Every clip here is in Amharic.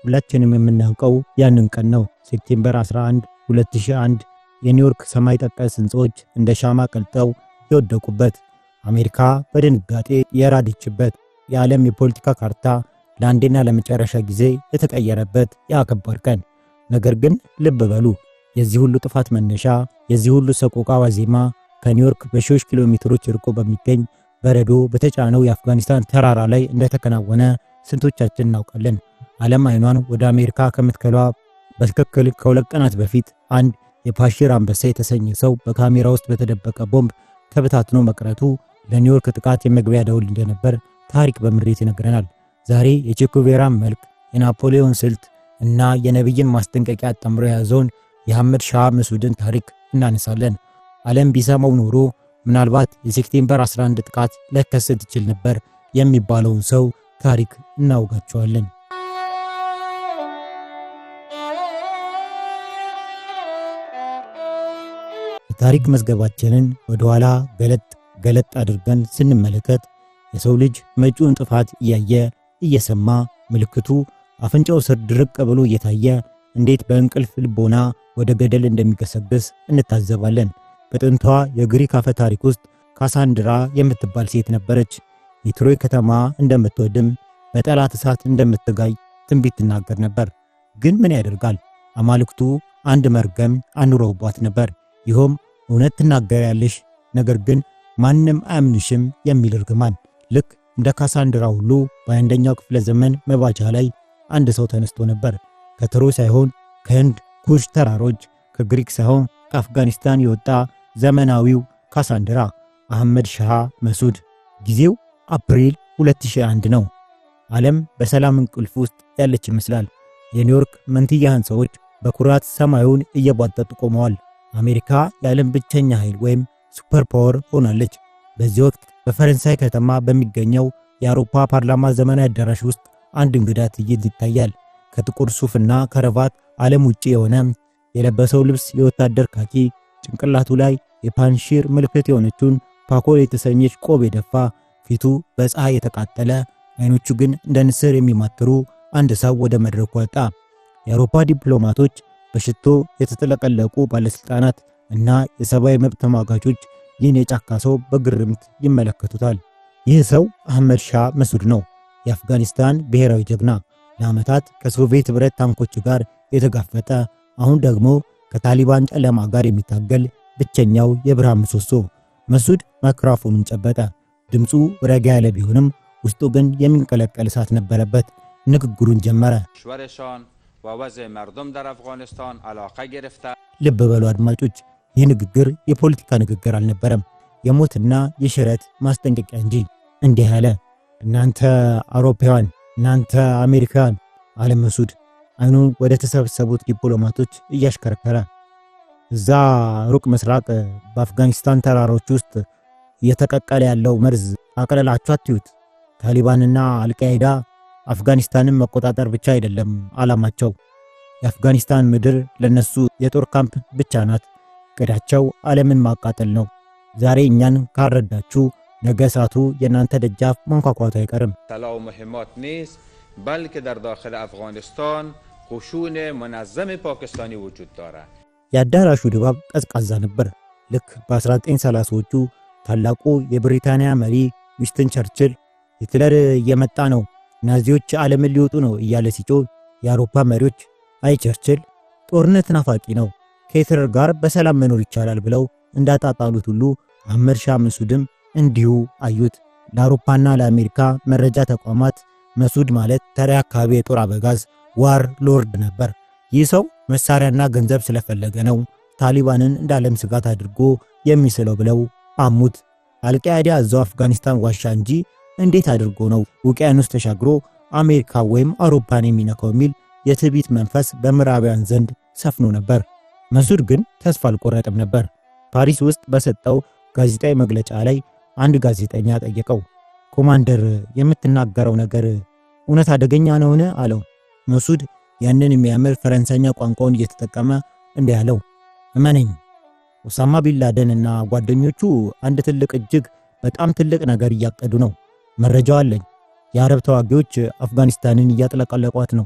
ሁላችንም የምናውቀው ያንን ቀን ነው። ሴፕቴምበር 11 2001 የኒውዮርክ ሰማይ ጠቀስ ህንጾች እንደ ሻማ ቀልጠው የወደቁበት፣ አሜሪካ በድንጋጤ የራደችበት፣ የዓለም የፖለቲካ ካርታ ለአንዴና ለመጨረሻ ጊዜ የተቀየረበት ያከበር ቀን። ነገር ግን ልብ በሉ፣ የዚህ ሁሉ ጥፋት መነሻ፣ የዚህ ሁሉ ሰቆቃ ዋዜማ ከኒውዮርክ በሺዎች ኪሎ ሜትሮች ርቆ በሚገኝ በረዶ በተጫነው የአፍጋኒስታን ተራራ ላይ እንደተከናወነ ስንቶቻችን እናውቃለን? ዓለም አይኗን ወደ አሜሪካ ከምትከሏ በትክክል ከሁለት ቀናት በፊት አንድ የፓሺር አንበሳ የተሰኘ ሰው በካሜራ ውስጥ በተደበቀ ቦምብ ተበታትኖ መቅረቱ ለኒውዮርክ ጥቃት የመግቢያ ደውል እንደነበር ታሪክ በምሬት ይነግረናል። ዛሬ የቼኮቬራን መልክ፣ የናፖሊዮን ስልት እና የነብይን ማስጠንቀቂያ አጣምሮ የያዘውን የአህመድ ሻህ መስዑድን ታሪክ እናነሳለን። ዓለም ቢሰማው ኖሮ ምናልባት የሴፕቴምበር 11 ጥቃት ሊከሰት ይችል ነበር የሚባለውን ሰው ታሪክ እናውጋቸዋለን። የታሪክ መዝገባችንን ወደ ኋላ ገለጥ አድርገን ስንመለከት የሰው ልጅ መጪውን ጥፋት እያየ እየሰማ ምልክቱ አፍንጫው ስር ድርቅ ብሎ እየታየ እንዴት በእንቅልፍ ልቦና ወደ ገደል እንደሚገሰግስ እንታዘባለን። በጥንቷ የግሪክ አፈ ታሪክ ውስጥ ካሳንድራ የምትባል ሴት ነበረች። የትሮይ ከተማ እንደምትወድም በጠላት እሳት እንደምትጋይ ትንቢት ትናገር ነበር። ግን ምን ያደርጋል፣ አማልክቱ አንድ መርገም አኑረውባት ነበር። ይኸውም እውነት ትናገሪያለሽ፣ ነገር ግን ማንም አያምንሽም የሚል እርግማን። ልክ እንደ ካሳንድራ ሁሉ በአንደኛው ክፍለ ዘመን መባቻ ላይ አንድ ሰው ተነስቶ ነበር። ከትሮይ ሳይሆን ከህንድ ኩሽ ተራሮች፣ ከግሪክ ሳይሆን ከአፍጋኒስታን የወጣ ዘመናዊው ካሳንድራ አህመድ ሻህ መስዑድ። ጊዜው አፕሪል 2001 ነው። ዓለም በሰላም እንቅልፍ ውስጥ ያለች ይመስላል። የኒውዮርክ መንትያ ህንፃዎች በኩራት ሰማዩን እየቧጠጡ ቆመዋል። አሜሪካ የዓለም ብቸኛ ኃይል ወይም ሱፐር ፓወር ሆናለች። በዚህ ወቅት በፈረንሳይ ከተማ በሚገኘው የአውሮፓ ፓርላማ ዘመናዊ አዳራሽ ውስጥ አንድ እንግዳ ትዕይንት ይታያል። ከጥቁር ሱፍና ከረባት ዓለም ውጪ የሆነ የለበሰው ልብስ የወታደር ካኪ፣ ጭንቅላቱ ላይ የፓንሺር ምልክት የሆነችውን ፓኮል የተሰኘች ቆብ የደፋ፣ ፊቱ በፀሐይ የተቃጠለ፣ አይኖቹ ግን እንደ ንስር የሚማትሩ አንድ ሰው ወደ መድረኩ ወጣ። የአውሮፓ ዲፕሎማቶች፣ በሽቶ የተጠለቀለቁ ባለስልጣናት እና የሰብአዊ መብት ተሟጋቾች ይህን የጫካ ሰው በግርምት ይመለከቱታል። ይህ ሰው አህመድ ሻህ መስዑድ ነው፣ የአፍጋኒስታን ብሔራዊ ጀግና። ለዓመታት ከሶቪየት ህብረት ታንኮች ጋር የተጋፈጠ፣ አሁን ደግሞ ከታሊባን ጨለማ ጋር የሚታገል ብቸኛው የብርሃን ምሰሶ። መስዑድ ማይክሮፎኑን ጨበጠ። ድምፁ ረጋ ያለ ቢሆንም ውስጡ ግን የሚንቀለቀል እሳት ነበረበት። ንግግሩን ጀመረ። ልብ በሉ አድማጮች፣ ይህ ንግግር የፖለቲካ ንግግር አልነበረም፣ የሞትና የሽረት ማስጠንቀቂያ እንጂ። እንዲህ አለ። እናንተ አውሮፓውያን፣ እናንተ አሜሪካውያን አለ መስዑድ አይኑን ወደ ተሰበሰቡት ዲፕሎማቶች እያሽከረከረ። እዛ ሩቅ ምስራቅ በአፍጋኒስታን ተራሮች ውስጥ እየተቀቀለ ያለው መርዝ አቅለላችሁ አትዩት። ታሊባንና አልቃይዳ አፍጋኒስታንን መቆጣጠር ብቻ አይደለም ዓላማቸው። የአፍጋኒስታን ምድር ለነሱ የጦር ካምፕ ብቻ ናት። እቅዳቸው ዓለምን ማቃጠል ነው። ዛሬ እኛን ካረዳችሁ ነገ እሳቱ የእናንተ ደጃፍ መንኳኳቱ አይቀርም። طلاء مهمات نیست بلکه در داخل افغانستان خشون منظم پاکستانی وجود دارد. የአዳራሹ ድባብ ቀዝቃዛ ነበር። ልክ በ1930ዎቹ ታላቁ የብሪታንያ መሪ ዊንስተን ቸርችል ሂትለር እየመጣ ነው፣ ናዚዎች ዓለምን ሊወጡ ነው እያለ ሲጮህ የአውሮፓ መሪዎች አይ ቸርችል ጦርነት ናፋቂ ነው፣ ከሂትለር ጋር በሰላም መኖር ይቻላል ብለው እንዳጣጣሉት ሁሉ አህመድ ሻህ መስዑድም እንዲሁ አዩት። ለአውሮፓና ለአሜሪካ መረጃ ተቋማት መስዑድ ማለት ተራ አካባቢ የጦር አበጋዝ ዋር ሎርድ ነበር። ይህ ሰው መሳሪያና ገንዘብ ስለፈለገ ነው ታሊባንን እንደ ዓለም ስጋት አድርጎ የሚስለው ብለው አሙት። አልቃይዳ እዛው አፍጋኒስታን ዋሻ እንጂ እንዴት አድርጎ ነው ውቅያኖስ ተሻግሮ አሜሪካ ወይም አውሮፓን የሚነካው የሚል የትዕቢት መንፈስ በምዕራባውያን ዘንድ ሰፍኖ ነበር። መስዑድ ግን ተስፋ አልቆረጠም ነበር። ፓሪስ ውስጥ በሰጠው ጋዜጣዊ መግለጫ ላይ አንድ ጋዜጠኛ ጠየቀው፣ ኮማንደር የምትናገረው ነገር እውነት አደገኛ ነውን? አለው። መስዑድ ያንን የሚያምር ፈረንሳይኛ ቋንቋውን እየተጠቀመ እንዲህ አለው፣ እመነኝ፣ ኦሳማ ቢንላደን እና ጓደኞቹ አንድ ትልቅ እጅግ በጣም ትልቅ ነገር እያቀዱ ነው። መረጃው አለኝ። የአረብ ተዋጊዎች አፍጋኒስታንን እያጥለቀለቋት ነው።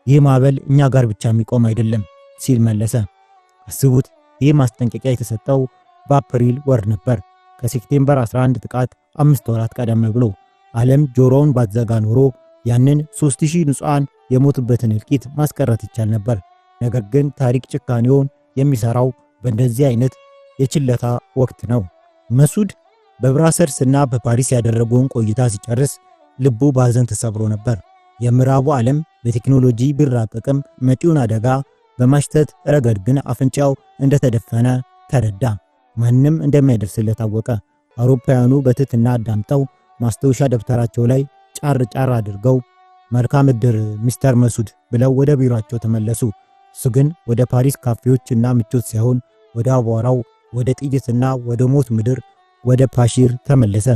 ይህ ማዕበል እኛ ጋር ብቻ የሚቆም አይደለም ሲል መለሰ። አስቡት፣ ይህ ማስጠንቀቂያ የተሰጠው በአፕሪል ወር ነበር፣ ከሴፕቴምበር 11 ጥቃት 5 ወራት ቀደም ብሎ። ዓለም ጆሮውን ባትዘጋ ኖሮ ያንን 3000 ንጹሃን የሞቱበትን እልቂት ማስቀረት ይቻል ነበር። ነገር ግን ታሪክ ጭካኔውን የሚሰራው በእንደዚህ አይነት የችለታ ወቅት ነው። መሱድ በብራሰልስና በፓሪስ ያደረገውን ቆይታ ሲጨርስ ልቡ በሐዘን ተሰብሮ ነበር። የምዕራቡ ዓለም በቴክኖሎጂ ቢራቀቅም መጪውን አደጋ በማሽተት ረገድ ግን አፍንጫው እንደተደፈነ ተረዳ። ማንም እንደማይደርስለት አወቀ። አውሮፓውያኑ በትህትና አዳምጠው ማስታወሻ ደብተራቸው ላይ ጫር ጫር አድርገው መልካም ዕድር ሚስተር መሱድ ብለው ወደ ቢሮአቸው ተመለሱ። እሱ ግን ወደ ፓሪስ ካፌዎችና ምቾት ሳይሆን ወደ አቧራው፣ ወደ ጥይትና ወደ ሞት ምድር፣ ወደ ፓሺር ተመለሰ።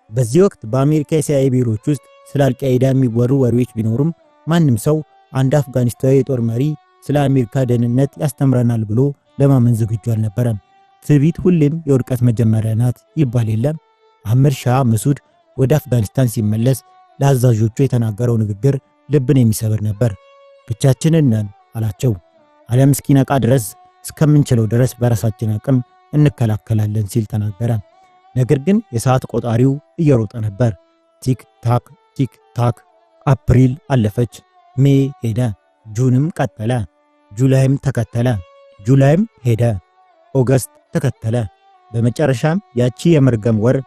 በዚህ ወቅት በአሜሪካ የሲአይኤ ቢሮዎች ውስጥ ስለ አልቃይዳ የሚወሩ ወሬዎች ቢኖሩም ማንም ሰው አንድ አፍጋኒስታዊ የጦር መሪ ስለ አሜሪካ ደህንነት ያስተምረናል ብሎ ለማመን ዝግጁ አልነበረም። ትዕቢት ሁሌም የውድቀት መጀመሪያ ናት ይባል የለም። አህመድ ሻህ መሱድ ወደ አፍጋኒስታን ሲመለስ ለአዛዦቹ የተናገረው ንግግር ልብን የሚሰብር ነበር። ብቻችንን ነን አላቸው። ዓለም እስኪነቃ ድረስ እስከምንችለው ድረስ በራሳችን አቅም እንከላከላለን ሲል ተናገረ። ነገር ግን የሰዓት ቆጣሪው እየሮጠ ነበር። ቲክ ታክ ቲክ ታክ። አፕሪል አለፈች፣ ሜይ ሄደ፣ ጁንም ቀጠለ፣ ጁላይም ተከተለ፣ ጁላይም ሄደ፣ ኦገስት ተከተለ። በመጨረሻም ያቺ የመርገም ወር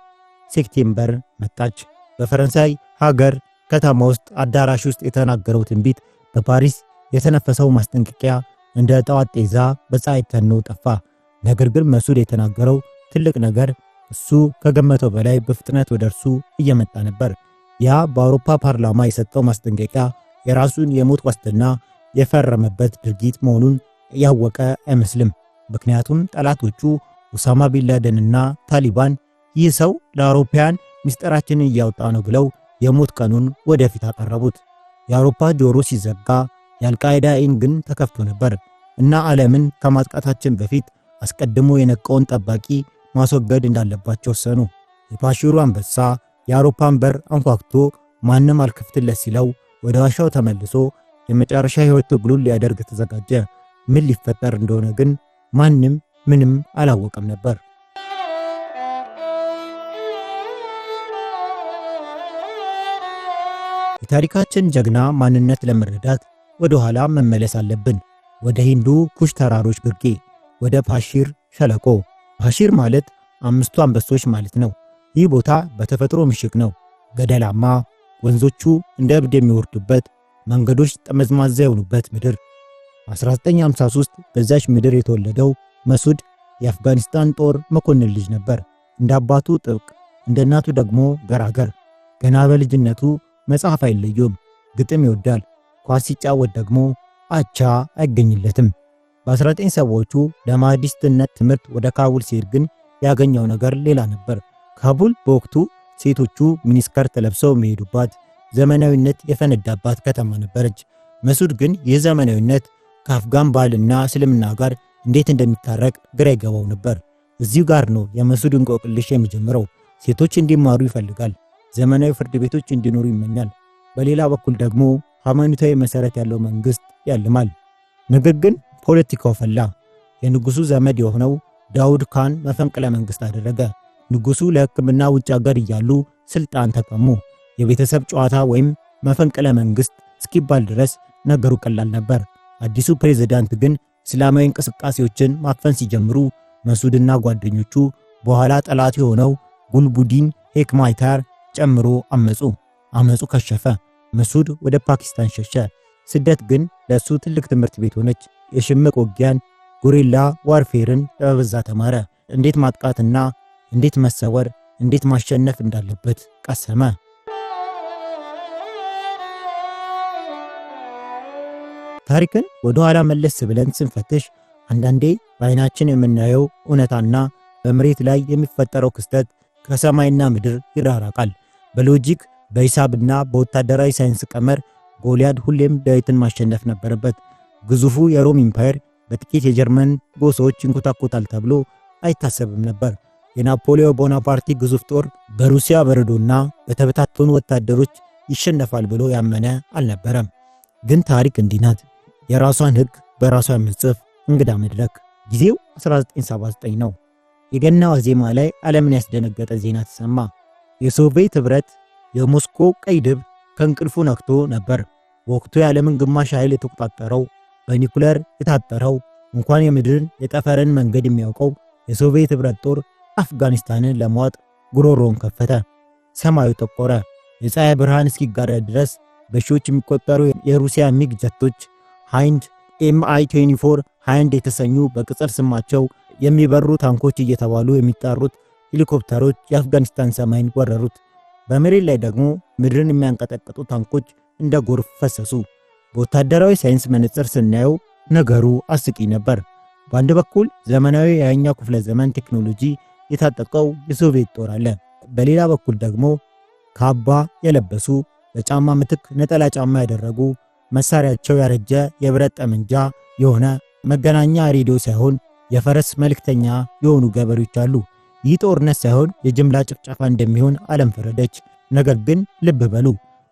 ሴፕቴምበር መጣች። በፈረንሳይ ሀገር ከተማ ውስጥ አዳራሽ ውስጥ የተናገረው ትንቢት፣ በፓሪስ የተነፈሰው ማስጠንቀቂያ እንደ ጠዋት ጤዛ በፀሐይ ተኖ ጠፋ። ነገር ግን መሱድ የተናገረው ትልቅ ነገር እሱ ከገመተው በላይ በፍጥነት ወደ እርሱ እየመጣ ነበር። ያ በአውሮፓ ፓርላማ የሰጠው ማስጠንቀቂያ የራሱን የሞት ዋስትና የፈረመበት ድርጊት መሆኑን ያወቀ አይመስልም። ምክንያቱም ጠላቶቹ ኡሳማ ቢንላደንና ታሊባን ይህ ሰው ለአውሮፓውያን ምስጢራችንን እያወጣ ነው ብለው የሞት ቀኑን ወደፊት አቀረቡት። የአውሮፓ ጆሮ ሲዘጋ የአልቃይዳ ዓይን ግን ተከፍቶ ነበር እና ዓለምን ከማጥቃታችን በፊት አስቀድሞ የነቃውን ጠባቂ ማስወገድ እንዳለባቸው ወሰኑ። የፓሺሩ አንበሳ የአውሮፓን በር አንኳኩቶ ማንም አልከፍትለት ሲለው ወደ ዋሻው ተመልሶ የመጨረሻ ሕይወት ትግሉን ሊያደርግ ተዘጋጀ። ምን ሊፈጠር እንደሆነ ግን ማንም ምንም አላወቀም ነበር። የታሪካችን ጀግና ማንነት ለመረዳት ወደ ኋላ መመለስ አለብን። ወደ ሂንዱ ኩሽ ተራሮች ግርጌ፣ ወደ ፓሺር ሸለቆ። ፓሺር ማለት አምስቱ አንበሶች ማለት ነው። ይህ ቦታ በተፈጥሮ ምሽግ ነው። ገደላማ፣ ወንዞቹ እንደ እብድ የሚወርዱበት፣ መንገዶች ጠመዝማዛ የሆኑበት ምድር። 1953 በዛች ምድር የተወለደው መሱድ የአፍጋኒስታን ጦር መኮንን ልጅ ነበር። እንደ አባቱ ጥብቅ፣ እንደ እናቱ ደግሞ ገራገር። ገና በልጅነቱ መጽሐፍ አይለየውም፣ ግጥም ይወዳል። ኳስ ሲጫወት ደግሞ አቻ አይገኝለትም። በ1970ዎቹ ለማህዲስትነት ትምህርት ወደ ካቡል ሲሄድ ግን ያገኘው ነገር ሌላ ነበር። ካቡል በወቅቱ ሴቶቹ ሚኒስከርት ለብሰው የሚሄዱባት ዘመናዊነት የፈነዳባት ከተማ ነበረች። መሱድ ግን ይህ ዘመናዊነት ከአፍጋን ባህልና እስልምና ጋር እንዴት እንደሚታረቅ ግራ ይገባው ነበር። እዚሁ ጋር ነው የመሱድ እንቆቅልሽ የሚጀምረው። ሴቶች እንዲማሩ ይፈልጋል። ዘመናዊ ፍርድ ቤቶች እንዲኖሩ ይመኛል። በሌላ በኩል ደግሞ ሃይማኖታዊ መሰረት ያለው መንግስት ያልማል። ነገር ግን ፖለቲካው ፈላ። የንጉሱ ዘመድ የሆነው ዳውድ ካን መፈንቅለ መንግስት አደረገ። ንጉሱ ለሕክምና ውጭ ሀገር እያሉ ስልጣን ተቀሙ። የቤተሰብ ጨዋታ ወይም መፈንቅለ መንግስት እስኪባል ድረስ ነገሩ ቀላል ነበር። አዲሱ ፕሬዝዳንት ግን እስላማዊ እንቅስቃሴዎችን ማፈን ሲጀምሩ መሱድና ጓደኞቹ በኋላ ጠላት የሆነው ጉልቡዲን ሄክማይታር ጨምሮ አመጹ። አመጹ ከሸፈ። መሱድ ወደ ፓኪስታን ሸሸ። ስደት ግን ለሱ ትልቅ ትምህርት ቤት ሆነች። የሽምቅ ውጊያን፣ ጉሪላ ዋርፌርን በበዛ ተማረ። እንዴት ማጥቃትና እንዴት መሰወር፣ እንዴት ማሸነፍ እንዳለበት ቀሰመ። ታሪክን ወደ ኋላ መለስ ብለን ስንፈትሽ አንዳንዴ በአይናችን የምናየው እውነታና በመሬት ላይ የሚፈጠረው ክስተት ከሰማይና ምድር ይራራቃል። በሎጂክ በሂሳብና በወታደራዊ ሳይንስ ቀመር ጎልያድ ሁሌም ዳዊትን ማሸነፍ ነበረበት። ግዙፉ የሮም ኢምፓየር በጥቂት የጀርመን ጎሳዎች ይንኮታኮታል ተብሎ አይታሰብም ነበር። የናፖሊዮን ቦናፓርቲ ግዙፍ ጦር በሩሲያ በረዶና በተበታተኑ ወታደሮች ይሸነፋል ብሎ ያመነ አልነበረም። ግን ታሪክ እንዲህ ናት። የራሷን ሕግ በራሷ የምትጽፍ እንግዳ መድረክ። ጊዜው 1979 ነው። የገና ዋዜማ ላይ ዓለምን ያስደነገጠ ዜና ተሰማ። የሶቪየት ኅብረት የሞስኮ ቀይ ድብ ከእንቅልፉ ነቅቶ ነበር። በወቅቱ የዓለምን ግማሽ ኃይል የተቆጣጠረው በኒኩለር የታጠረው እንኳን የምድርን የጠፈርን መንገድ የሚያውቀው የሶቪየት ኅብረት ጦር አፍጋኒስታንን ለመዋጥ ጉሮሮውን ከፈተ። ሰማዩ ጠቆረ። የፀሐይ ብርሃን እስኪጋረድ ድረስ በሺዎች የሚቆጠሩ የሩሲያ ሚግ ጀቶች ሃይንድ MI-24 ሃይንድ የተሰኙ በቅጽል ስማቸው የሚበሩ ታንኮች እየተባሉ የሚጠሩት ሄሊኮፕተሮች የአፍጋኒስታን ሰማይን ወረሩት። በመሬት ላይ ደግሞ ምድርን የሚያንቀጠቅጡ ታንኮች እንደ ጎርፍ ፈሰሱ። በወታደራዊ ሳይንስ መነጽር ስናየው ነገሩ አስቂኝ ነበር። በአንድ በኩል ዘመናዊ የሃያኛው ክፍለ ዘመን ቴክኖሎጂ የታጠቀው የሶቪየት ጦር አለ። በሌላ በኩል ደግሞ ካባ የለበሱ በጫማ ምትክ ነጠላ ጫማ ያደረጉ መሳሪያቸው ያረጀ የብረት ጠመንጃ የሆነ መገናኛ ሬዲዮ ሳይሆን የፈረስ መልእክተኛ የሆኑ ገበሬዎች አሉ። ይህ ጦርነት ሳይሆን የጅምላ ጭፍጨፋ እንደሚሆን ዓለም ፈረደች። ነገር ግን ልብ በሉ፣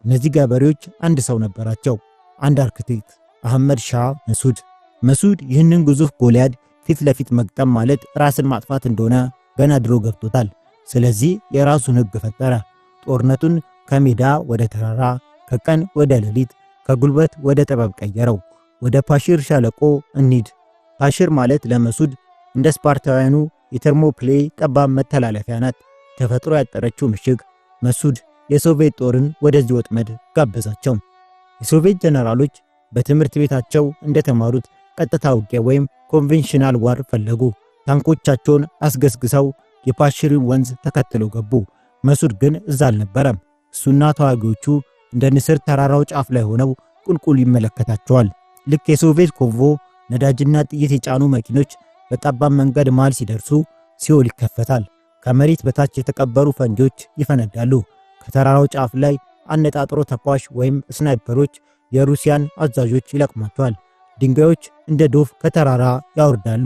እነዚህ ገበሬዎች አንድ ሰው ነበራቸው፣ አንድ አርክቴክት፣ አህመድ ሻህ መሱድ። መሱድ ይህንን ግዙፍ ጎልያድ ፊት ለፊት መግጠም ማለት ራስን ማጥፋት እንደሆነ ገና ድሮ ገብቶታል። ስለዚህ የራሱን ሕግ ፈጠረ። ጦርነቱን ከሜዳ ወደ ተራራ፣ ከቀን ወደ ሌሊት፣ ከጉልበት ወደ ጥበብ ቀየረው። ወደ ፓሺር ሸለቆ እንሂድ። ፓሺር ማለት ለመሱድ እንደ ስፓርታውያኑ የተርሞፕሌ ጠባብ መተላለፊያ ናት፣ ተፈጥሮ ያጠረችው ምሽግ። መሱድ የሶቪየት ጦርን ወደዚህ ወጥመድ ጋበዛቸው። የሶቪየት ጀነራሎች በትምህርት ቤታቸው እንደተማሩት ቀጥታ ውጊያ ወይም ኮንቬንሽናል ዋር ፈለጉ። ታንኮቻቸውን አስገስግሰው የፓሺርን ወንዝ ተከትለው ገቡ። መሱድ ግን እዛ አልነበረም። እሱና ተዋጊዎቹ እንደ ንስር ተራራው ጫፍ ላይ ሆነው ቁልቁል ይመለከታቸዋል። ልክ የሶቪየት ኮንቮ ነዳጅና ጥይት የጫኑ መኪኖች በጠባብ መንገድ መሃል ሲደርሱ ሲኦል ይከፈታል። ከመሬት በታች የተቀበሩ ፈንጂዎች ይፈነዳሉ። ከተራራው ጫፍ ላይ አነጣጥሮ ተኳሽ ወይም ስናይፐሮች የሩሲያን አዛዦች ይለቅሟቸዋል። ድንጋዮች እንደ ዶፍ ከተራራ ያወርዳሉ።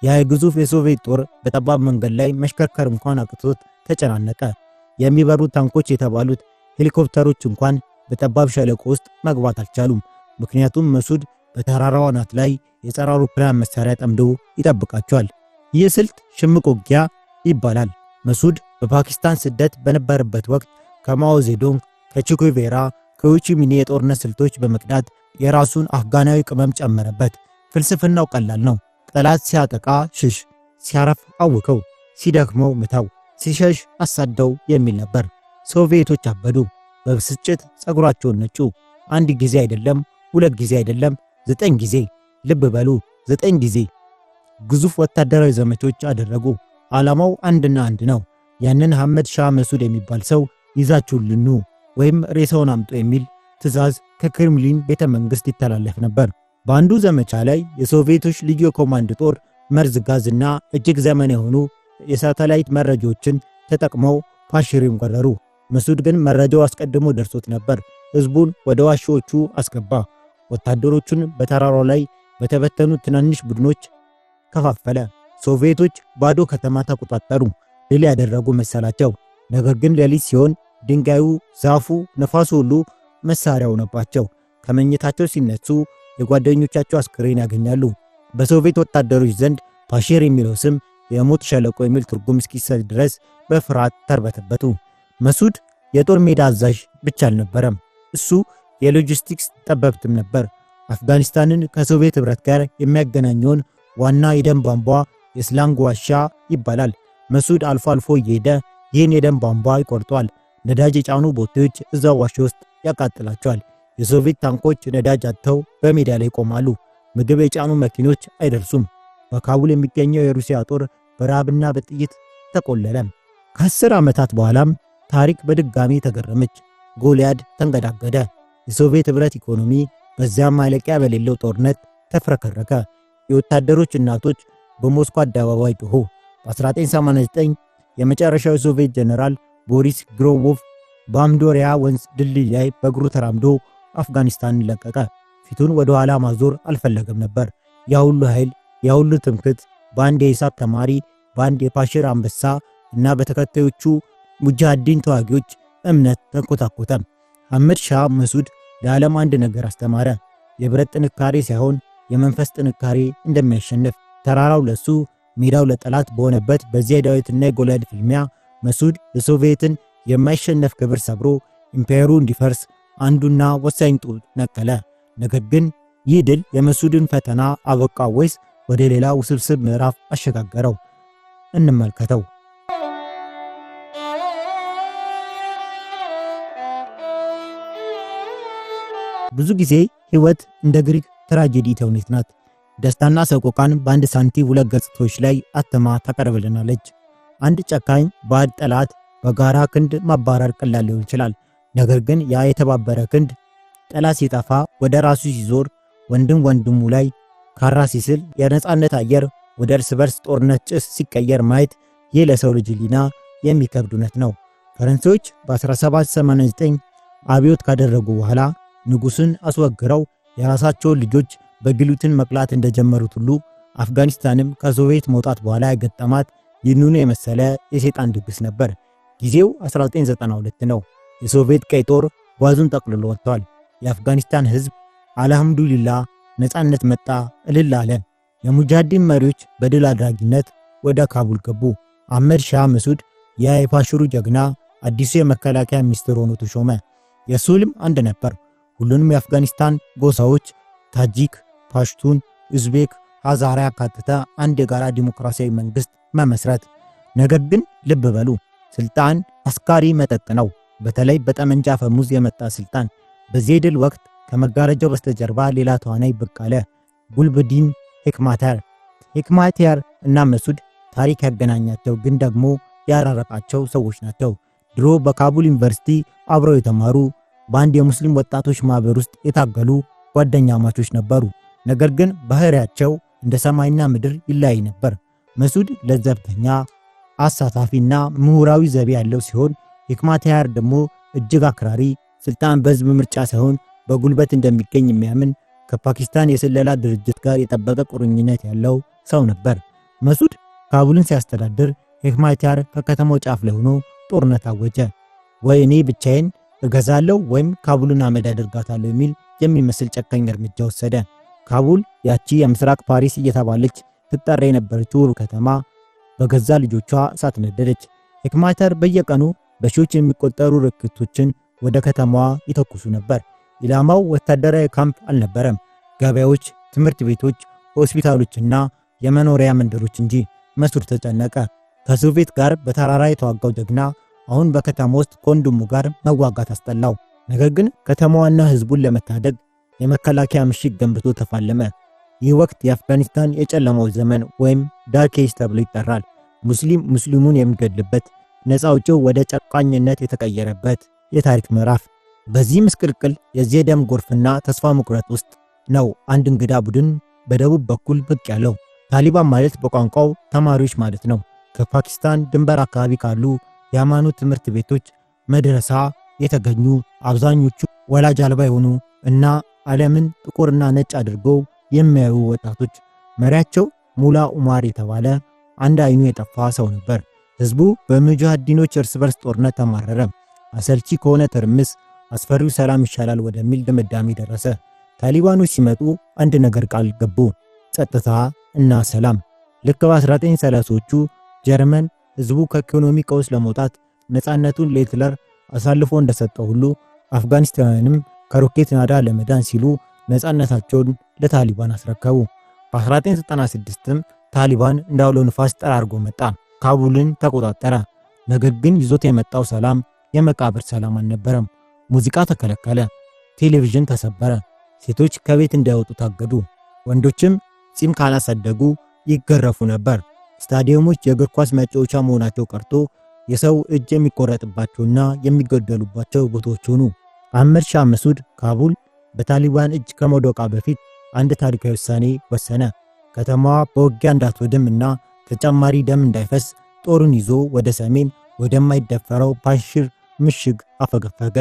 ያ ግዙፍ የሶቪየት ጦር በጠባብ መንገድ ላይ መሽከርከር እንኳን አቅቶት ተጨናነቀ። የሚበሩ ታንኮች የተባሉት ሄሊኮፕተሮች እንኳን በጠባብ ሸለቆ ውስጥ መግባት አልቻሉም። ምክንያቱም መሱድ በተራራው አናት ላይ የጸረ አውሮፕላን መሳሪያ ጠምዶ ይጠብቃቸዋል። ይህ ስልት ሽምቅ ውጊያ ይባላል። መሱድ በፓኪስታን ስደት በነበረበት ወቅት ከማኦ ዜዶንግ፣ ከቼጉቬራ፣ ከሆቺሚኒ የጦርነት ስልቶች በመቅዳት የራሱን አፍጋናዊ ቅመም ጨመረበት። ፍልስፍናው ቀላል ነው። ጠላት ሲያጠቃ ሽሽ፣ ሲያረፍ አውከው፣ ሲደክመው ምታው፣ ሲሸሽ አሳደው የሚል ነበር። ሶቪየቶች አበዱ። በብስጭት ጸጉራቸውን ነጩ። አንድ ጊዜ አይደለም፣ ሁለት ጊዜ አይደለም፣ 9 ጊዜ። ልብ በሉ 9 ጊዜ ግዙፍ ወታደራዊ ዘመቾች አደረጉ። ዓላማው አንድና አንድ ነው። ያንን አህመድ ሻህ መሱድ የሚባል ሰው ይዛችሁልን ኑ ወይም ሬሳውን አምጡ የሚል ትዕዛዝ ከክሬምሊን ቤተ መንግስት ይተላለፍ ነበር። በአንዱ ዘመቻ ላይ የሶቪየቶች ልዩ የኮማንድ ጦር መርዝ ጋዝና እጅግ ዘመን የሆኑ የሳተላይት መረጃዎችን ተጠቅመው ፓሺርን ወረሩ። መሱድ ግን መረጃው አስቀድሞ ደርሶት ነበር። ህዝቡን ወደ ዋሻዎቹ አስገባ። ወታደሮቹን በተራራው ላይ በተበተኑ ትናንሽ ቡድኖች ከፋፈለ። ሶቪየቶች ባዶ ከተማ ተቆጣጠሩ። ድል ያደረጉ መሰላቸው። ነገር ግን ሌሊት ሲሆን ድንጋዩ፣ ዛፉ፣ ነፋሱ ሁሉ መሳሪያ ሆነባቸው። ከመኝታቸው ሲነሱ የጓደኞቻቸው አስክሬን ያገኛሉ። በሶቪየት ወታደሮች ዘንድ ፓሺር የሚለው ስም የሞት ሸለቆ የሚል ትርጉም እስኪሰጥ ድረስ በፍርሃት ተርበተበቱ። መሱድ የጦር ሜዳ አዛዥ ብቻ አልነበረም፣ እሱ የሎጂስቲክስ ጠበብትም ነበር። አፍጋኒስታንን ከሶቪየት ኅብረት ጋር የሚያገናኘውን ዋና የደም ቧንቧ የስላንግ ዋሻ ይባላል። መሱድ አልፎ አልፎ እየሄደ ይህን የደም ቧንቧ ይቆርጧል። ነዳጅ የጫኑ ቦቴዎች እዛው ዋሻ ውስጥ ያቃጥላቸዋል። የሶቪየት ታንኮች ነዳጅ አጥተው በሜዳ ላይ ይቆማሉ። ምግብ የጫኑ መኪኖች አይደርሱም። በካቡል የሚገኘው የሩሲያ ጦር በረሃብና በጥይት ተቆለለ። ከ10 ዓመታት በኋላም ታሪክ በድጋሚ ተገረመች። ጎልያድ ተንገዳገደ። የሶቪየት ኅብረት ኢኮኖሚ በዚያም ማለቂያ በሌለው ጦርነት ተፍረከረከ። የወታደሮች እናቶች በሞስኮ አደባባይ ጮኹ። በ1989 የመጨረሻው የሶቪየት ጀነራል ቦሪስ ግሮቮቭ በአምዶሪያ ወንዝ ድልድይ ላይ በእግሩ ተራምዶ አፍጋኒስታንን ለቀቀ። ፊቱን ወደ ኋላ ማዞር አልፈለገም ነበር። ያ ሁሉ ኃይል፣ ያ ሁሉ ትምክህት በአንድ የሂሳብ ተማሪ፣ በአንድ የፓሺር አንበሳ እና በተከታዮቹ ሙጃሂዲን ተዋጊዎች እምነት ተንኮታኮተ። አህመድ ሻህ መሱድ ለዓለም አንድ ነገር አስተማረ። የብረት ጥንካሬ ሳይሆን የመንፈስ ጥንካሬ እንደሚያሸንፍ፣ ተራራው ለሱ ሜዳው ለጠላት በሆነበት በዚያ የዳዊትና የጎልያድ ፍልሚያ መሱድ የሶቪየትን የማይሸነፍ ክብር ሰብሮ ኢምፔሩ እንዲፈርስ አንዱና ወሳኝ ጡት ነቀለ። ነገር ግን ይህ ድል የመሱድን ፈተና አበቃ ወይስ ወደ ሌላ ውስብስብ ምዕራፍ አሸጋገረው? እንመልከተው። ብዙ ጊዜ ህይወት እንደ ግሪክ ትራጀዲ ተውኔት ናት። ደስታና ሰቆቃን በአንድ ሳንቲም ሁለት ገጽታዎች ላይ አተማ ታቀርብልናለች። አንድ ጨካኝ ባዕድ ጠላት በጋራ ክንድ ማባረር ቀላል ሊሆን ይችላል። ነገር ግን ያ የተባበረ ክንድ ጠላት ሲጠፋ ወደ ራሱ ሲዞር፣ ወንድም ወንድሙ ላይ ካራ ሲስል፣ የነጻነት አየር ወደ እርስ በርስ ጦርነት ጭስ ሲቀየር ማየት ይህ ለሰው ልጅ ሊና የሚከብድ እውነት ነው። ፈረንሳዮች በ1789 አብዮት ካደረጉ በኋላ ንጉስን አስወግረው የራሳቸውን ልጆች በግሉትን መቅላት እንደጀመሩት ሁሉ አፍጋኒስታንም ከሶቪየት መውጣት በኋላ ያገጠማት ይህንኑ የመሰለ የሰይጣን ድግስ ነበር። ጊዜው 1992 ነው። የሶቪየት ቀይ ጦር ጓዙን ጠቅልሎ ወጥቷል። የአፍጋኒስታን ህዝብ አልሐምዱሊላህ ነጻነት መጣ እልል አለ። የሙጃሂዲን መሪዎች በድል አድራጊነት ወደ ካቡል ገቡ። አህመድ ሻህ መሱድ የአይፓሽሩ ጀግና አዲሱ የመከላከያ ሚኒስትር ሆኖ ተሾመ። የሱ ህልም አንድ ነበር፣ ሁሉንም የአፍጋኒስታን ጎሳዎች ታጂክ፣ ፓሽቱን፣ ኡዝቤክ፣ ሃዛራ ያካተተ አንድ የጋራ ዲሞክራሲያዊ መንግስት መመስረት። ነገር ግን ልብ በሉ፣ ስልጣን አስካሪ መጠጥ ነው። በተለይ በጠመንጃ ፈሙዝ የመጣ ስልጣን። በዚህ ድል ወቅት ከመጋረጃው በስተጀርባ ሌላ ተዋናይ ብቅ አለ። ጉልብዲን ሄክማቲያር እና መሱድ ታሪክ ያገናኛቸው ግን ደግሞ ያራረቃቸው ሰዎች ናቸው። ድሮ በካቡል ዩኒቨርሲቲ አብረው የተማሩ፣ በአንድ የሙስሊም ወጣቶች ማህበር ውስጥ የታገሉ ጓደኛማቾች ነበሩ። ነገር ግን ባህሪያቸው እንደ ሰማይና ምድር ይለያይ ነበር። መሱድ ለዘብተኛ፣ አሳታፊና ምሁራዊ ዘቤ ያለው ሲሆን ሄክማቲያር ደግሞ እጅግ አክራሪ፣ ስልጣን በህዝብ ምርጫ ሳይሆን በጉልበት እንደሚገኝ የሚያምን፣ ከፓኪስታን የስለላ ድርጅት ጋር የጠበቀ ቁርኝነት ያለው ሰው ነበር። መሱድ ካቡልን ሲያስተዳድር ሄክማቲያር ከከተማው ጫፍ ላይ ሆኖ ጦርነት አወጀ። ወይ እኔ ብቻዬን እገዛለሁ ወይም ካቡልን አመድ አደርጋታለሁ የሚል የሚመስል ጨካኝ እርምጃ ወሰደ። ካቡል ያቺ የምስራቅ ፓሪስ እየተባለች ትጠራ የነበረችው ውብ ከተማ በገዛ ልጆቿ እሳት ነደደች። ሄክማቲያር በየቀኑ በሺዎች የሚቆጠሩ ሮኬቶችን ወደ ከተማዋ ይተኩሱ ነበር። ኢላማው ወታደራዊ ካምፕ አልነበረም፣ ገበያዎች፣ ትምህርት ቤቶች፣ ሆስፒታሎችና የመኖሪያ መንደሮች እንጂ። መሱድ ተጨነቀ። ከሶቪየት ጋር በተራራ የተዋጋው ጀግና አሁን በከተማ ውስጥ ከወንድሙ ጋር መዋጋት አስጠላው። ነገር ግን ከተማዋና ህዝቡን ለመታደግ የመከላከያ ምሽግ ገንብቶ ተፋለመ። ይህ ወቅት የአፍጋኒስታን የጨለማው ዘመን ወይም ዳርክ ኤጅ ተብሎ ይጠራል። ሙስሊሙን የሚገድልበት፣ ነፃ አውጪው ወደ ጨቋኝነት የተቀየረበት የታሪክ ምዕራፍ። በዚህ ምስቅልቅል የዚህ ደም ጎርፍና ተስፋ መቁረጥ ውስጥ ነው አንድ እንግዳ ቡድን በደቡብ በኩል ብቅ ያለው። ታሊባን ማለት በቋንቋው ተማሪዎች ማለት ነው። ከፓኪስታን ድንበር አካባቢ ካሉ የሃይማኖት ትምህርት ቤቶች መድረሳ የተገኙ አብዛኞቹ ወላጅ አልባ የሆኑ እና ዓለምን ጥቁርና ነጭ አድርገው የሚያዩ ወጣቶች። መሪያቸው ሙላ ኡማር የተባለ አንድ አይኑ የጠፋ ሰው ነበር። ህዝቡ በሙጃሂዲኖች እርስ በርስ ጦርነት ተማረረ። አሰልቺ ከሆነ ትርምስ አስፈሪው ሰላም ይሻላል ወደሚል ድምዳሜ ደረሰ። ታሊባኖች ሲመጡ አንድ ነገር ቃል ገቡ፣ ጸጥታ እና ሰላም። ልክ በ1930ዎቹ ጀርመን ህዝቡ ከኢኮኖሚ ቀውስ ለመውጣት ነፃነቱን ለሂትለር አሳልፎ እንደሰጠው ሁሉ አፍጋኒስታንም ከሮኬት ናዳ ለመዳን ሲሉ ነፃነታቸውን ለታሊባን አስረከቡ። በ1996ም ታሊባን እንዳውሎ ንፋስ ጠራርጎ መጣ፣ ካቡልን ተቆጣጠረ። ነገር ግን ይዞት የመጣው ሰላም የመቃብር ሰላም አልነበረም። ሙዚቃ ተከለከለ፣ ቴሌቪዥን ተሰበረ፣ ሴቶች ከቤት እንዳይወጡ ታገዱ፣ ወንዶችም ጺም ካላሳደጉ ይገረፉ ነበር። ስታዲየሞች የእግር ኳስ መጫወቻ መሆናቸው ቀርቶ የሰው እጅ የሚቆረጥባቸውና የሚገደሉባቸው ቦታዎች ሆኑ። አህመድ ሻህ መሱድ ካቡል በታሊባን እጅ ከመውደቋ በፊት አንድ ታሪካዊ ውሳኔ ወሰነ። ከተማዋ በውጊያ እንዳትወድም እና ተጨማሪ ደም እንዳይፈስ ጦሩን ይዞ ወደ ሰሜን ወደማይደፈረው ፓንሽር ምሽግ አፈገፈገ።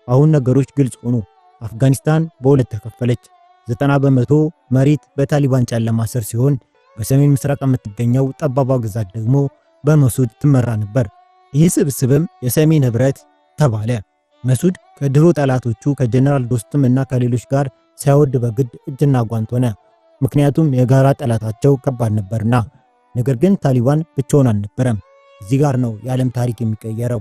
አሁን ነገሮች ግልጽ ሆኑ። አፍጋኒስታን በሁለት ተከፈለች። 90% መሬት በታሊባን ጨለማ ስር ሲሆን በሰሜን ምስራቅ የምትገኘው ጠባቧ ግዛት ደግሞ በመሱድ ትመራ ነበር። ይህ ስብስብም የሰሜን ህብረት ተባለ። መሱድ ከድሮ ጠላቶቹ ከጀነራል ዶስትም እና ከሌሎች ጋር ሳይወድ በግድ እጅና ጓንት ሆነ። ምክንያቱም የጋራ ጠላታቸው ከባድ ነበርና። ነገር ግን ታሊባን ብቻውን አልነበረም። እዚህ ጋር ነው የዓለም ታሪክ የሚቀየረው።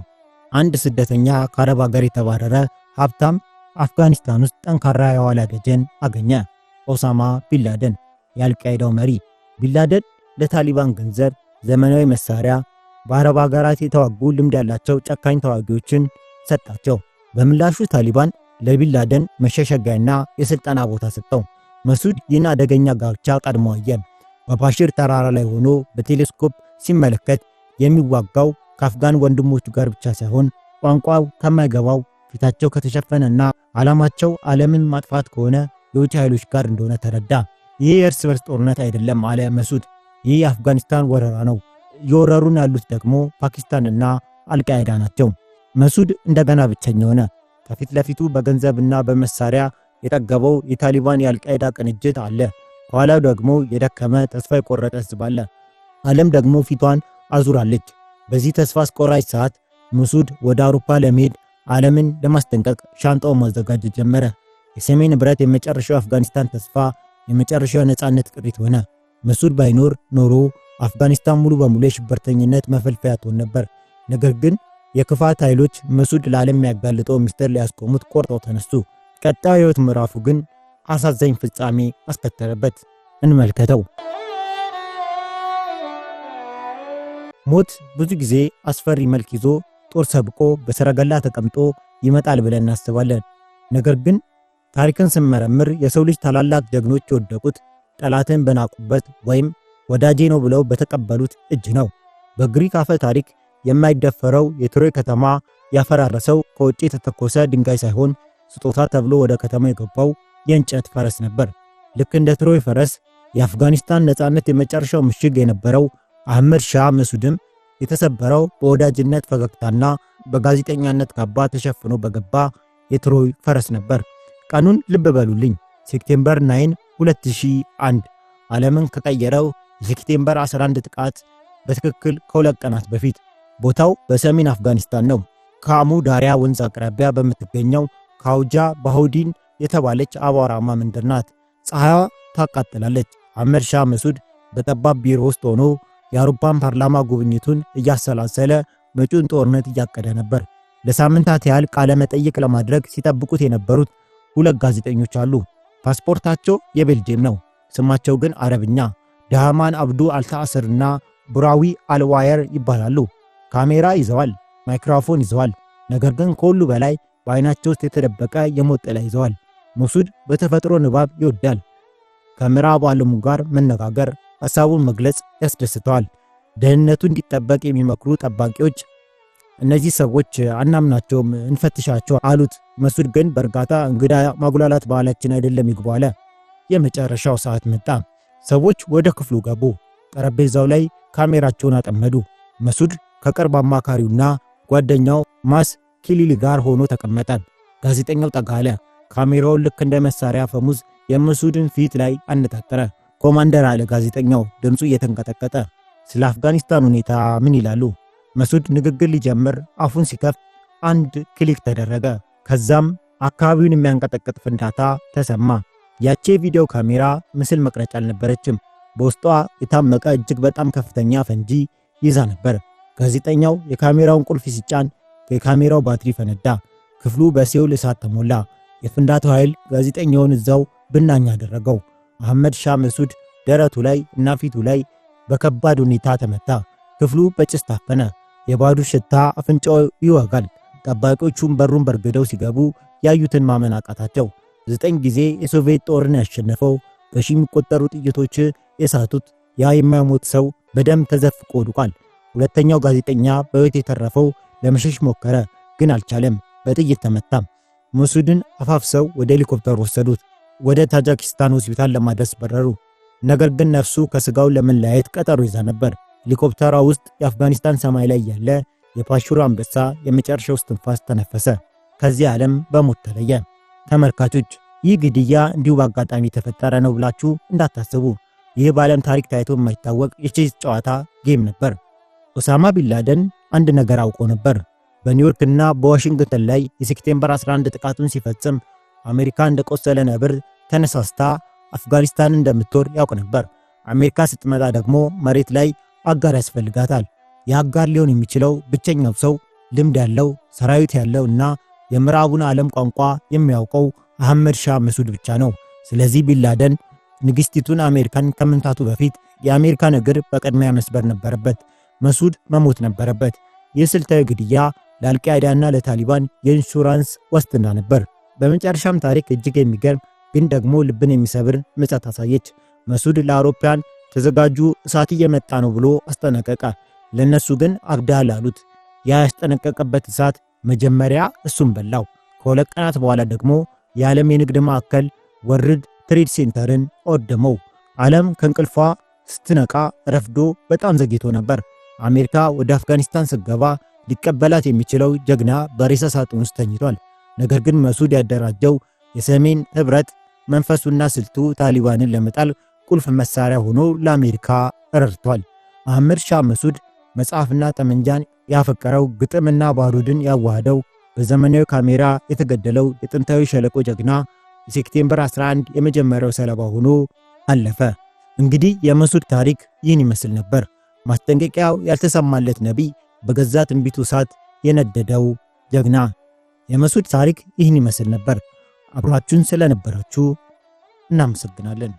አንድ ስደተኛ ከአረብ ሀገር የተባረረ ሀብታም አፍጋኒስታን ውስጥ ጠንካራ የኋላ ደጀን አገኘ። ኦሳማ ቢንላደን፣ የአልቃይዳው መሪ። ቢንላደን ለታሊባን ገንዘብ፣ ዘመናዊ መሳሪያ፣ በአረብ ሀገራት የተዋጉ ልምድ ያላቸው ጨካኝ ተዋጊዎችን ሰጣቸው። በምላሹ ታሊባን ለቢንላደን መሸሸጊያና የስልጠና ቦታ ሰጠው። መሱድ ይህን አደገኛ ጋብቻ ቀድሞ አየ። በፓሽር ተራራ ላይ ሆኖ በቴሌስኮፕ ሲመለከት የሚዋጋው ከአፍጋን ወንድሞቹ ጋር ብቻ ሳይሆን ቋንቋው ከማይገባው ፊታቸው ከተሸፈነና ዓላማቸው ዓለምን ማጥፋት ከሆነ የውጭ ኃይሎች ጋር እንደሆነ ተረዳ። ይህ የእርስ በርስ ጦርነት አይደለም አለ መሱድ። ይህ የአፍጋኒስታን ወረራ ነው። እየወረሩን ያሉት ደግሞ ፓኪስታንና አልቃይዳ ናቸው። መሱድ እንደገና ብቸኛ ሆነ። ከፊት ለፊቱ በገንዘብና በመሳሪያ የጠገበው የታሊባን የአልቃይዳ ቅንጅት አለ። ከኋላው ደግሞ የደከመ ተስፋ የቆረጠ ሕዝብ አለ። ዓለም ደግሞ ፊቷን አዙራለች። በዚህ ተስፋ አስቆራጭ ሰዓት መሱድ ወደ አውሮፓ ለመሄድ ዓለምን ለማስጠንቀቅ ሻንጣውን ማዘጋጀት ጀመረ። የሰሜን ህብረት የመጨረሻው አፍጋኒስታን ተስፋ፣ የመጨረሻው ነፃነት ቅሪት ሆነ። መሱድ ባይኖር ኖሮ አፍጋኒስታን ሙሉ በሙሉ የሽብርተኝነት መፈልፈያ ትሆን ነበር። ነገር ግን የክፋት ኃይሎች መሱድ ለዓለም ያጋለጠው ሚስጥር ሊያስቆሙት ቆርጠው ተነሱ። ቀጣዩ የህይወት ምዕራፉ ግን አሳዛኝ ፍጻሜ አስከተለበት። እንመልከተው። ሞት ብዙ ጊዜ አስፈሪ መልክ ይዞ ጦር ሰብቆ በሰረገላ ተቀምጦ ይመጣል ብለን እናስባለን። ነገር ግን ታሪክን ስንመረምር የሰው ልጅ ታላላቅ ጀግኖች የወደቁት ጠላትን በናቁበት ወይም ወዳጄ ነው ብለው በተቀበሉት እጅ ነው። በግሪክ አፈ ታሪክ የማይደፈረው የትሮይ ከተማ ያፈራረሰው ከውጪ የተተኮሰ ድንጋይ ሳይሆን ስጦታ ተብሎ ወደ ከተማ የገባው የእንጨት ፈረስ ነበር። ልክ እንደ ትሮይ ፈረስ የአፍጋኒስታን ነፃነት የመጨረሻው ምሽግ የነበረው አህመድ ሻህ መሱድም የተሰበረው በወዳጅነት ፈገግታና በጋዜጠኛነት ካባ ተሸፍኖ በገባ የትሮይ ፈረስ ነበር። ቀኑን ልብ በሉልኝ፣ ሴፕቴምበር 9 2001 ዓለምን ከቀየረው የሴፕቴምበር 11 ጥቃት በትክክል ከሁለት ቀናት በፊት። ቦታው በሰሜን አፍጋኒስታን ነው። ከአሙ ዳሪያ ወንዝ አቅራቢያ በምትገኘው ካውጃ ባሁዲን የተባለች አቧራማ መንደር ናት። ፀሐይዋ ታቃጥላለች። አህመድ ሻህ መሱድ በጠባብ ቢሮ ውስጥ ሆኖ የአውሮፓን ፓርላማ ጉብኝቱን እያሰላሰለ መጪውን ጦርነት እያቀደ ነበር። ለሳምንታት ያህል ቃለ መጠይቅ ለማድረግ ሲጠብቁት የነበሩት ሁለት ጋዜጠኞች አሉ። ፓስፖርታቸው የቤልጅየም ነው፣ ስማቸው ግን አረብኛ። ዳህማን አብዱ አልታስርና ቡራዊ አልዋየር ይባላሉ። ካሜራ ይዘዋል፣ ማይክሮፎን ይዘዋል። ነገር ግን ከሁሉ በላይ በአይናቸው ውስጥ የተደበቀ የሞት ጥላ ይዘዋል። መሱድ በተፈጥሮ ንባብ ይወዳል። ከምዕራብ ዓለሙ ጋር መነጋገር፣ ሐሳቡን መግለጽ ያስደስተዋል። ደህንነቱ እንዲጠበቅ የሚመክሩ ጠባቂዎች እነዚህ ሰዎች አናምናቸውም፣ እንፈትሻቸው አሉት። መሱድ ግን በእርጋታ እንግዳ ማጉላላት ባህላችን አይደለም ይግቡ አለ። የመጨረሻው ሰዓት መጣ። ሰዎች ወደ ክፍሉ ገቡ። ጠረጴዛው ላይ ካሜራቸውን አጠመዱ። መሱድ ከቅርብ አማካሪውና ጓደኛው ማስ ኪሊሊ ጋር ሆኖ ተቀመጠ። ጋዜጠኛው ጠጋ አለ። ካሜራውን ልክ እንደ መሳሪያ ፈሙዝ የመሱድን ፊት ላይ አነጣጠረ። ኮማንደር አለ ጋዜጠኛው፣ ድምፁ እየተንቀጠቀጠ። ስለ አፍጋኒስታን ሁኔታ ምን ይላሉ? መሱድ ንግግር ሊጀምር አፉን ሲከፍት አንድ ክሊክ ተደረገ። ከዛም አካባቢውን የሚያንቀጠቅጥ ፍንዳታ ተሰማ። ያቺ የቪዲዮ ካሜራ ምስል መቅረጫ አልነበረችም። በውስጧ የታመቀ እጅግ በጣም ከፍተኛ ፈንጂ ይዛ ነበር። ጋዜጠኛው የካሜራውን ቁልፍ ሲጫን የካሜራው ባትሪ ፈነዳ። ክፍሉ በሲኦል እሳት ተሞላ። የፍንዳታው ኃይል ጋዜጠኛውን እዛው ብናኝ አደረገው። አህመድ ሻህ መሱድ ደረቱ ላይ እና ፊቱ ላይ በከባድ ሁኔታ ተመታ። ክፍሉ በጭስ ታፈነ። የባዱ ሽታ አፍንጫው ይወጋል። ጠባቂዎቹም በሩን በርግደው ሲገቡ ያዩትን ማመን አቃታቸው። 9 ጊዜ የሶቪየት ጦርን ያሸነፈው፣ በሺህ የሚቆጠሩ ጥይቶች የሳቱት ያ የማይሞት ሰው በደም ተዘፍቆ ወድቋል። ሁለተኛው ጋዜጠኛ በሕይወት የተረፈው ለመሸሽ ሞከረ፣ ግን አልቻለም። በጥይት ተመታ። መሱድን አፋፍሰው ወደ ሄሊኮፕተር ወሰዱት። ወደ ታጂኪስታን ሆስፒታል ለማድረስ በረሩ። ነገር ግን ነፍሱ ከስጋው ለመለያየት ቀጠሮ ይዛ ነበር። ሄሊኮፕተሯ ውስጥ የአፍጋኒስታን ሰማይ ላይ ያለ የፓሹሩ አንበሳ የመጨረሻው እስትንፋስ ተነፈሰ። ከዚህ ዓለም በሞት ተለየ። ተመልካቾች፣ ይህ ግድያ እንዲሁ በአጋጣሚ የተፈጠረ ነው ብላችሁ እንዳታስቡ። ይህ በዓለም ታሪክ ታይቶ የማይታወቅ የቼዝ ጨዋታ ጌም ነበር። ኦሳማ ቢንላደን አንድ ነገር አውቆ ነበር። በኒውዮርክና በዋሽንግተን ላይ የሴፕቴምበር 11 ጥቃቱን ሲፈጽም አሜሪካ እንደቆሰለ ነብር ተነሳስታ አፍጋኒስታን እንደምትወር ያውቅ ነበር። አሜሪካ ስትመጣ ደግሞ መሬት ላይ አጋር ያስፈልጋታል። የአጋር ሊሆን የሚችለው ብቸኛው ሰው ልምድ ያለው ሰራዊት ያለው እና የምዕራቡን ዓለም ቋንቋ የሚያውቀው አህመድ ሻህ መሱድ ብቻ ነው። ስለዚህ ቢንላደን ንግስቲቱን አሜሪካን ከመምታቱ በፊት የአሜሪካን እግር በቅድሚያ መስበር ነበረበት። መሱድ መሞት ነበረበት። ይህ ስልታዊ ግድያ ለአልቃይዳና ለታሊባን የኢንሹራንስ ዋስትና ነበር። በመጨረሻም ታሪክ እጅግ የሚገርም ግን ደግሞ ልብን የሚሰብር ምጸት አሳየች። መሱድ ለአውሮፓውያን ተዘጋጁ፣ እሳት እየመጣ ነው ብሎ አስጠነቀቀ። ለነሱ ግን አብዳል አሉት። ያ ያስጠነቀቀበት እሳት መጀመሪያ እሱን በላው። ከሁለት ቀናት በኋላ ደግሞ የዓለም የንግድ ማዕከል ወርልድ ትሬድ ሴንተርን አወደመው። ዓለም ከእንቅልፏ ስትነቃ ረፍዶ በጣም ዘግይቶ ነበር። አሜሪካ ወደ አፍጋኒስታን ስትገባ ሊቀበላት የሚችለው ጀግና በሬሳ ሳጥን ውስጥ ተኝቷል። ነገር ግን መሱድ ያደራጀው የሰሜን ህብረት መንፈሱና ስልቱ ታሊባንን ለመጣል ቁልፍ መሳሪያ ሆኖ ለአሜሪካ ረድቷል። አህመድ ሻህ መሱድ መጽሐፍና ጠመንጃን ያፈቀረው፣ ግጥምና ባሩድን ያዋሃደው፣ በዘመናዊ ካሜራ የተገደለው የጥንታዊ ሸለቆ ጀግና የሴፕቴምበር 11 የመጀመሪያው ሰለባ ሆኖ አለፈ። እንግዲህ የመሱድ ታሪክ ይህን ይመስል ነበር። ማስጠንቀቂያው ያልተሰማለት ነቢይ፣ በገዛ ትንቢቱ እሳት የነደደው ጀግና። የመሱድ ታሪክ ይህን ይመስል ነበር። አብራችሁን ስለነበራችሁ እናመሰግናለን።